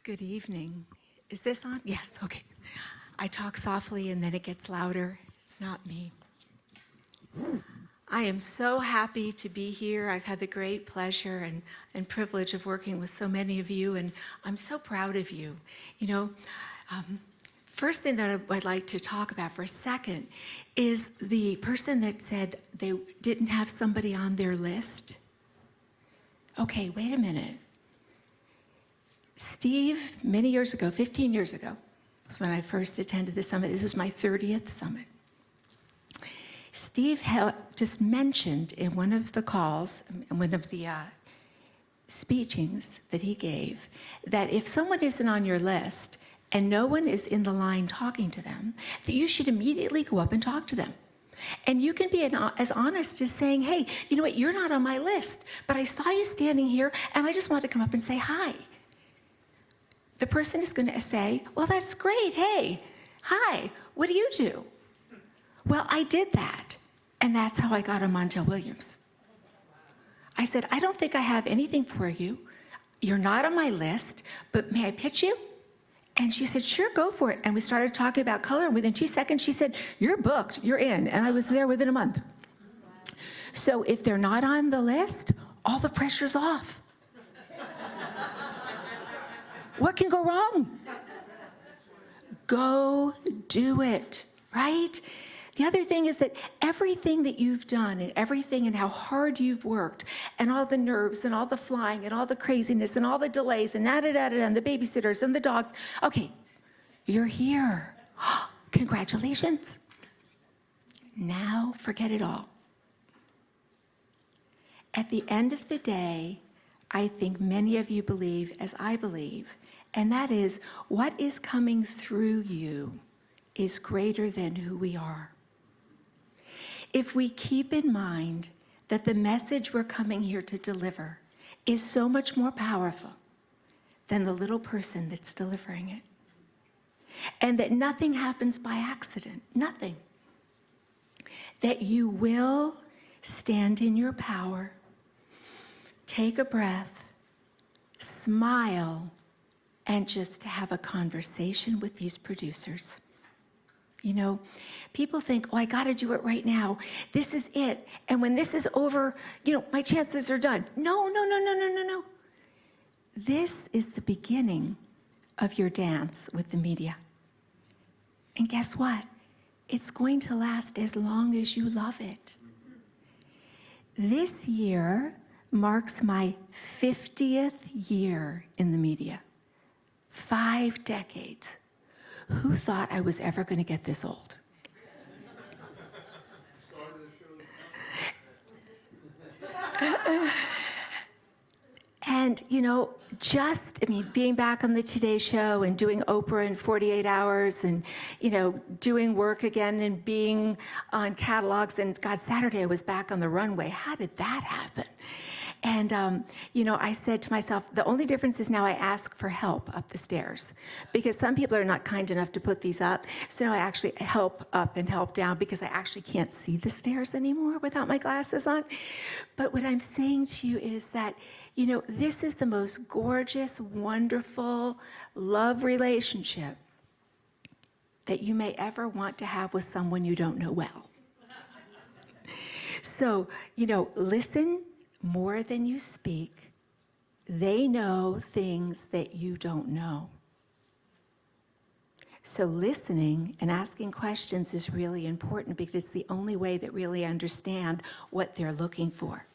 Good evening. Is this on? Yes, okay. I talk softly and then it gets louder. It's not me. I am so happy to be here. I've had the great pleasure and privilege of working with so many of you, and I'm so proud of you. You know, first thing that I'd like to talk about for a second is the person that said they didn't have somebody on their list. Okay, wait a minute. Steve, many years ago, 15 years ago, was when I first attended the summit. This is my 30th summit. Steve just mentioned in one of the calls, in one of the speechings that he gave, that if someone isn't on your list and no one is in the line talking to them, that you should immediately go up and talk to them. And you can be as honest as saying, hey, you know what, you're not on my list, but I saw you standing here and I just wanted to come up and say hi. The person is going to say, well, that's great, hey, hi, what do you do? Well, I did that, and that's how I got on Montel Williams. I said, I don't think I have anything for you. You're not on my list, but may I pitch you? And she said, sure, go for it. And we started talking about color, and within 2 seconds, she said, you're booked, you're in. And I was there within a month. So if they're not on the list, all the pressure's off. What can go wrong? Go do it, right? The other thing is that everything that you've done and everything and how hard you've worked and all the nerves and all the flying and all the craziness and all the delays and and the babysitters and the dogs, okay, you're here. Congratulations. Now forget it all. At the end of the day, I think many of you believe, as I believe, and that is what is coming through you is greater than who we are. If we keep in mind that the message we're coming here to deliver is so much more powerful than the little person that's delivering it, and that nothing happens by accident, nothing, that you will stand in your power, take a breath, smile, and just have a conversation with these producers. You know, people think, oh, I got to do it right now. This is it. And when this is over, you know, my chances are done. No. This is the beginning of your dance with the media. And guess what? It's going to last as long as you love it. This year marks my 50th year in the media. 5 decades. Who thought I was ever going to get this old? And, you know, being back on the Today Show and doing Oprah in 48 hours and, you know, doing work again and being on catalogs. And God, Saturday I was back on the runway. How did that happen? And, you know, I said to myself, the only difference is now I ask for help up the stairs because some people are not kind enough to put these up. So now I actually help up and help down because I actually can't see the stairs anymore without my glasses on. But what I'm saying to you is that, you know, this is the most gorgeous, wonderful love relationship that you may ever want to have with someone you don't know well. So, you know, listen more than you speak. They know things that you don't know. So listening and asking questions is really important because it's the only way that really understand what they're looking for.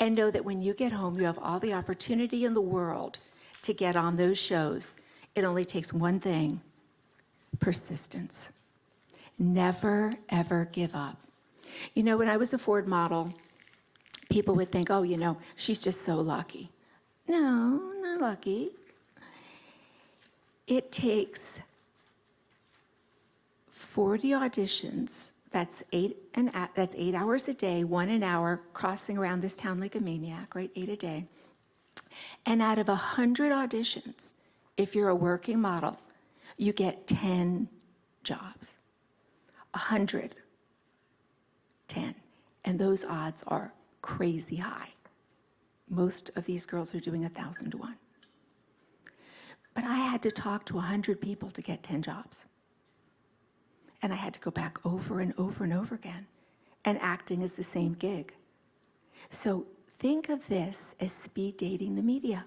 And know that when you get home, you have all the opportunity in the world to get on those shows. It only takes one thing: persistence. Never, ever give up. You know, when I was a Ford model, people would think, oh, you know, she's just so lucky. No, not lucky. It takes 40 auditions. That's 8 hours a day, 1 an hour, crossing around this town like a maniac, right? 8 a day. And out of 100 auditions, if you're a working model, you get 10 jobs. 100, 10. And those odds are crazy high. Most of these girls are doing 1,000 to 1. But I had to talk to 100 people to get 10 jobs. And I had to go back over and over and over again, and acting is the same gig. So think of this as speed dating the media.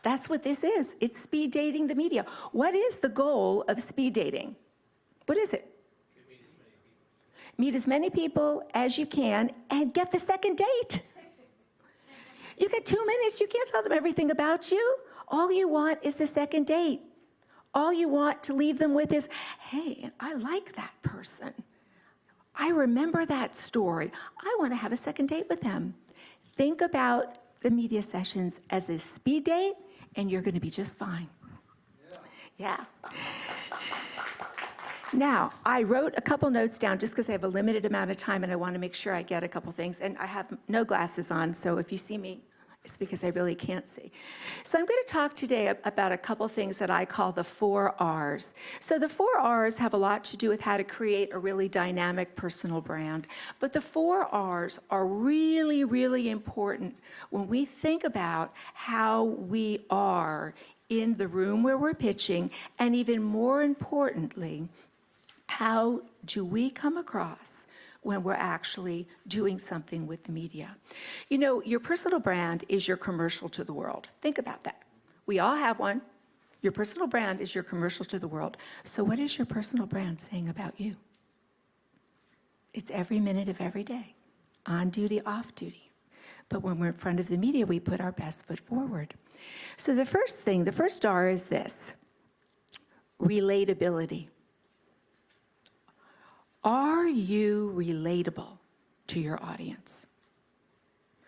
That's what this is. It's speed dating the media. What is the goal of speed dating? What is it? Meet as many people as you can and get the second date. You get 2 minutes, you can't tell them everything about you. All you want is the second date. All you want to leave them with is, hey, I like that person. I remember that story. I want to have a second date with them. Think about the media sessions as a speed date, and you're going to be just fine. Yeah. Now, I wrote a couple notes down just because I have a limited amount of time and I want to make sure I get a couple things. And I have no glasses on, so if you see me, it's because I really can't see. So I'm going to talk today about a couple things that I call the 4 R's. So the 4 R's have a lot to do with how to create a really dynamic personal brand. But the 4 R's are really, really important when we think about how we are in the room where we're pitching, and even more importantly, how do we come across when we're actually doing something with the media? You know, your personal brand is your commercial to the world. Think about that. We all have one. Your personal brand is your commercial to the world. So what is your personal brand saying about you? It's every minute of every day, on duty, off duty. But when we're in front of the media, we put our best foot forward. So the first thing, the first R is this: relatability. Are you relatable to your audience?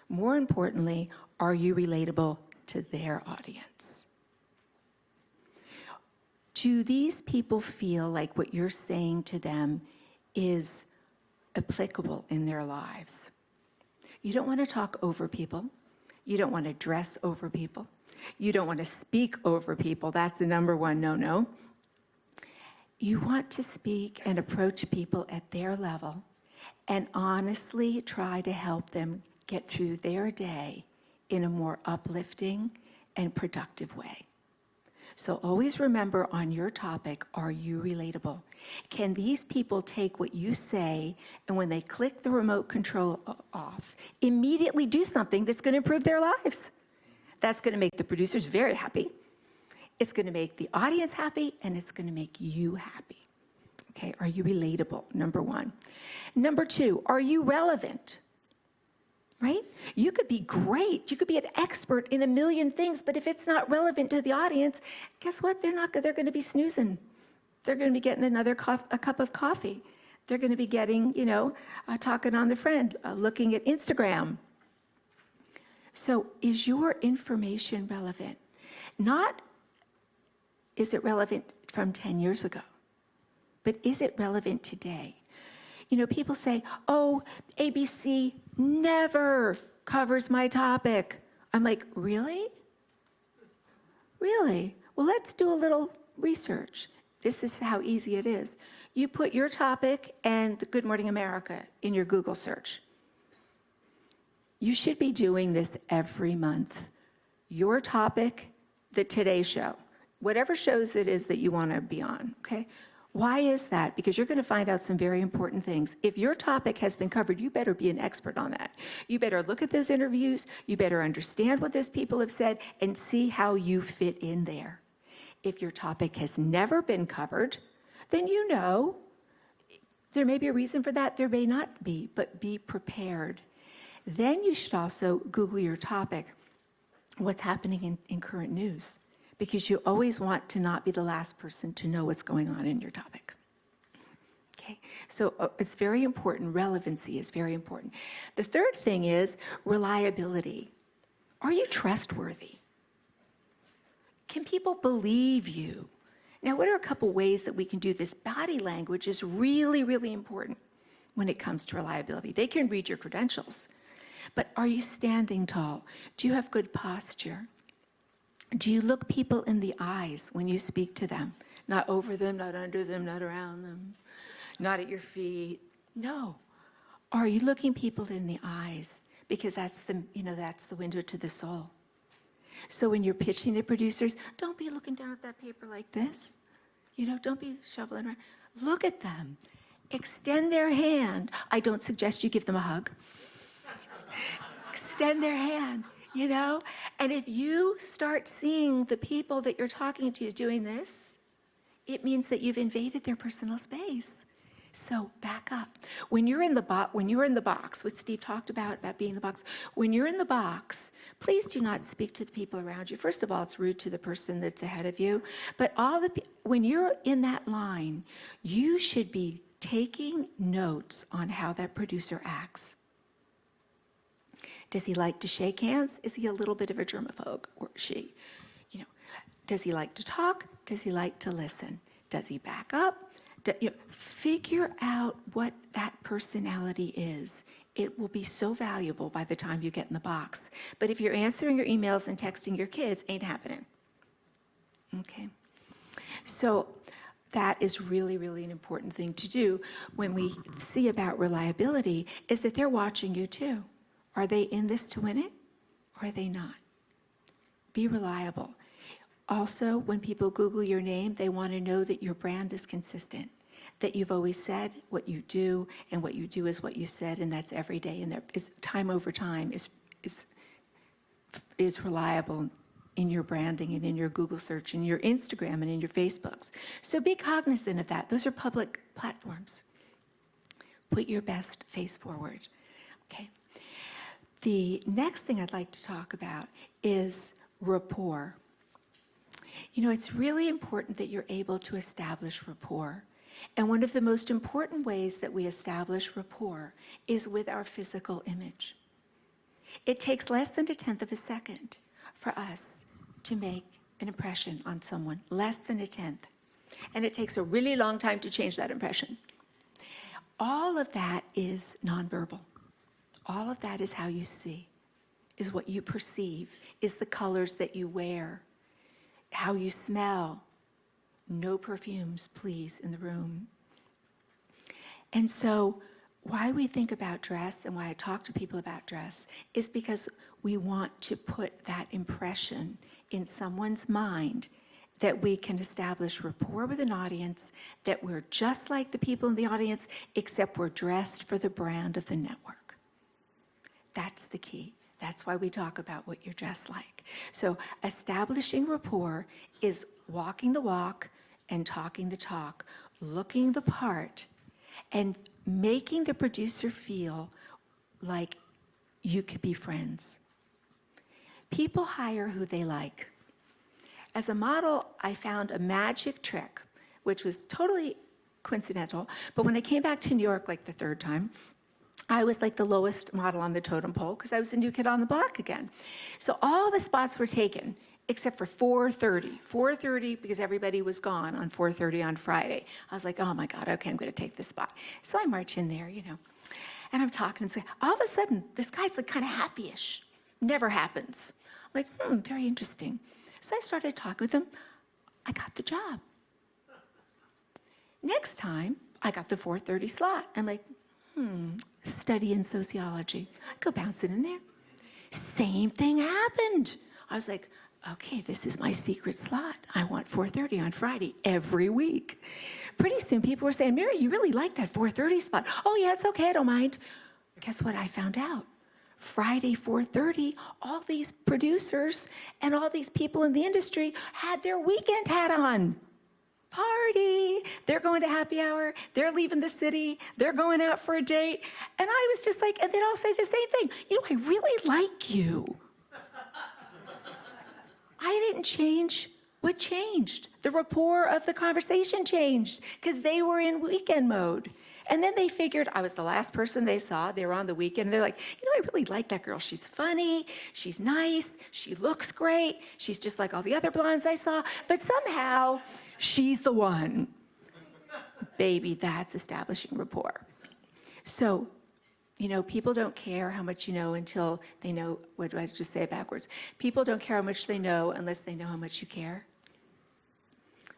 More importantly, are you relatable to their audience? Do these people feel like what you're saying to them is applicable in their lives? You don't want to talk over people. You don't want to dress over people. You don't want to speak over people. That's the number one no-no. You want to speak and approach people at their level and honestly try to help them get through their day in a more uplifting and productive way. So always remember, on your topic, are you relatable? Can these people take what you say and when they click the remote control off, immediately do something that's going to improve their lives? That's going to make the producers very happy. It's going to make the audience happy, and it's going to make you happy. Okay, are you relatable? Number one. Number two, are you relevant? Right? You could be great. You could be an expert in a million things, but if it's not relevant to the audience, guess what? They're going to be snoozing. They're going to be getting a cup of coffee. They're going to be getting, talking on the friend, looking at Instagram. So is your information relevant? Not is it relevant from 10 years ago, but is it relevant today? You know, people say, oh, ABC never covers my topic. I'm like, really? Really? Well, let's do a little research. This is how easy it is. You put your topic and the Good Morning America in your Google search. You should be doing this every month. Your topic, the Today Show, whatever shows it is that you want to be on, okay? Why is that? Because you're going to find out some very important things. If your topic has been covered, you better be an expert on that. You better look at those interviews, you better understand what those people have said, and see how you fit in there. If your topic has never been covered, then you know there may be a reason for that, there may not be, but be prepared. Then you should also Google your topic, what's happening in current news, because you always want to not be the last person to know what's going on in your topic. Okay, so it's very important. Relevancy is very important. The third thing is reliability. Are you trustworthy? Can people believe you? Now, what are a couple ways that we can do this? Body language is really, really important when it comes to reliability. They can read your credentials, but are you standing tall? Do you have good posture? Do you look people in the eyes when you speak to them? Not over them, not under them, not around them, not at your feet. No. Are you looking people in the eyes? Because that's the window to the soul. So when you're pitching the producers, don't be looking down at that paper like this. Don't be shoveling around. Look at them. Extend their hand. I don't suggest you give them a hug. Extend their hand, And if you start seeing the people that you're talking to doing this, it means that you've invaded their personal space. So back up. When you're in the box, what Steve talked about being in the box, when you're in the box, please do not speak to the people around you. First of all, it's rude to the person that's ahead of you. But when you're in that line, you should be taking notes on how that producer acts. Does he like to shake hands? Is he a little bit of a germaphobe, or she? Does he like to talk? Does he like to listen? Does he back up? Figure out what that personality is. It will be so valuable by the time you get in the box. But if you're answering your emails and texting your kids, ain't happening. Okay. So that is really, really an important thing to do when we see about reliability, is that they're watching you too. Are they in this to win it, or are they not? Be reliable. Also, when people Google your name, they want to know that your brand is consistent, that you've always said what you do, and what you do is what you said, and that's every day. And there is time over time is reliable in your branding and in your Google search and your Instagram and in your Facebooks. So be cognizant of that. Those are public platforms. Put your best face forward. Okay. The next thing I'd like to talk about is rapport. It's really important that you're able to establish rapport. And one of the most important ways that we establish rapport is with our physical image. It takes less than 1/10 of a second for us to make an impression on someone, less than 1/10. And it takes a really long time to change that impression. All of that is nonverbal. All of that is how you see, is what you perceive, is the colors that you wear, how you smell. No perfumes, please, in the room. And so why we think about dress and why I talk to people about dress is because we want to put that impression in someone's mind that we can establish rapport with an audience, that we're just like the people in the audience, except we're dressed for the brand of the network. That's the key. That's why we talk about what you're dressed like. So establishing rapport is walking the walk and talking the talk, looking the part, and making the producer feel like you could be friends. People hire who they like. As a model, I found a magic trick, which was totally coincidental, but when I came back to New York like the 3rd time, I was like the lowest model on the totem pole because I was the new kid on the block again. So all the spots were taken except for 4:30. 4:30 because everybody was gone on 4:30 on Friday. I was like, oh my God, okay, I'm going to take this spot. So I march in there, and I'm talking and so all of a sudden, this guy's like kind of happy-ish. Never happens. I'm like, very interesting. So I started talking with him. I got the job. Next time, I got the 4:30 slot. I'm like, study in sociology. Go bounce it in there. Same thing happened. I was like, okay, this is my secret slot. I want 4:30 on Friday every week. Pretty soon people were saying, Mary, you really like that 4:30 spot. Oh yeah, it's okay, I don't mind. Guess what I found out? Friday 4:30, all these producers and all these people in the industry had their weekend hat on. Party, they're going to happy hour, they're leaving the city, they're going out for a date. And I was just like, and they'd all say the same thing. I really like you. I didn't change. What changed? The rapport of the conversation changed because they were in weekend mode. And then they figured I was the last person they saw. They were on the weekend. They're like, I really like that girl. She's funny. She's nice. She looks great. She's just like all the other blondes I saw. But somehow, she's the one. Baby, that's establishing rapport. So, people don't care how much you know until they know, what do I just say it backwards? People don't care how much they know unless they know how much you care.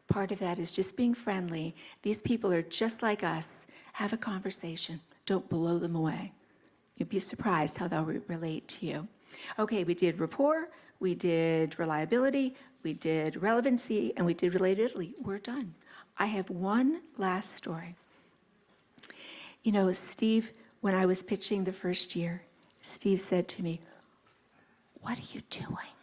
Part of that is just being friendly. These people are just like us. Have a conversation. Don't blow them away. You'll be surprised how they'll relate to you. Okay, we did rapport, we did reliability, we did relevancy, and we did relatability. We're done. I have one last story. You know, Steve, when I was pitching the first year, Steve said to me, "What are you doing?"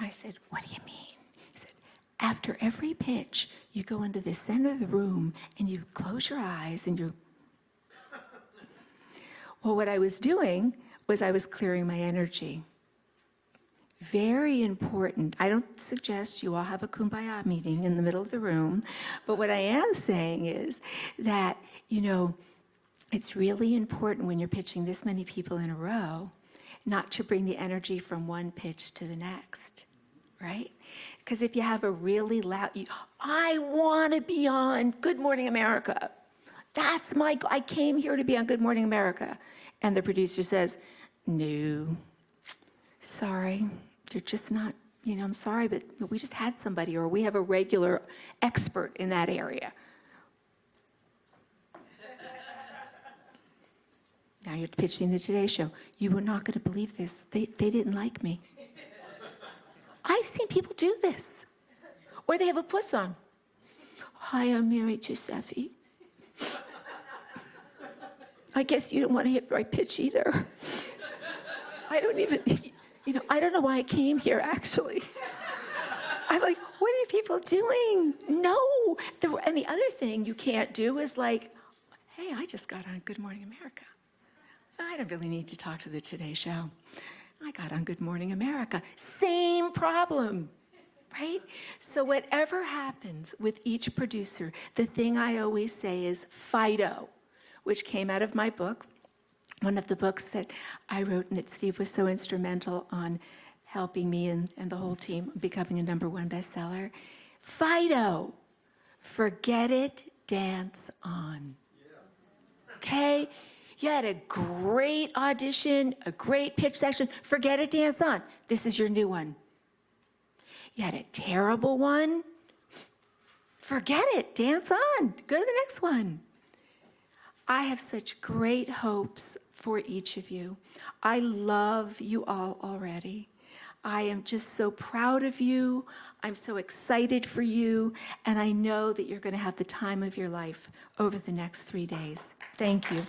I said, "What do you mean?" He said, "After every pitch, you go into the center of the room and you close your eyes and you..." Well, what I was doing was I was clearing my energy. Very important. I don't suggest you all have a kumbaya meeting in the middle of the room, but what I am saying is that, you know, it's really important when you're pitching this many people in a row, not to bring the energy from one pitch to the next, right? Because if you have a really loud, I want to be on Good Morning America. That's I came here to be on Good Morning America. And the producer says, "No, sorry, you're just not, you know, I'm sorry, but we just had somebody, or we have a regular expert in that area." Now you're pitching the Today Show. You were not going to believe this. They didn't like me. I've seen people do this. Or they have a puss on. "Hi, I'm married to Giuseffi. I guess you don't want to hit my pitch either." I don't even, you know, I don't know why I came here, actually. I'm like, what are you people doing? No. And the other thing you can't do is like, "Hey, I just got on Good Morning America. I don't really need to talk to the Today Show. I got on Good Morning America." Same problem, right? So whatever happens with each producer, the thing I always say is Fido, which came out of my book, one of the books that I wrote and that Steve was so instrumental on helping me and the whole team becoming a #1 bestseller. Fido, forget it, dance on. Okay? You had a great audition, a great pitch section. Forget it, dance on. This is your new one. You had a terrible one. Forget it, dance on. Go to the next one. I have such great hopes for each of you. I love you all already. I am just so proud of you. I'm so excited for you. And I know that you're going to have the time of your life over the next 3 days. Thank you.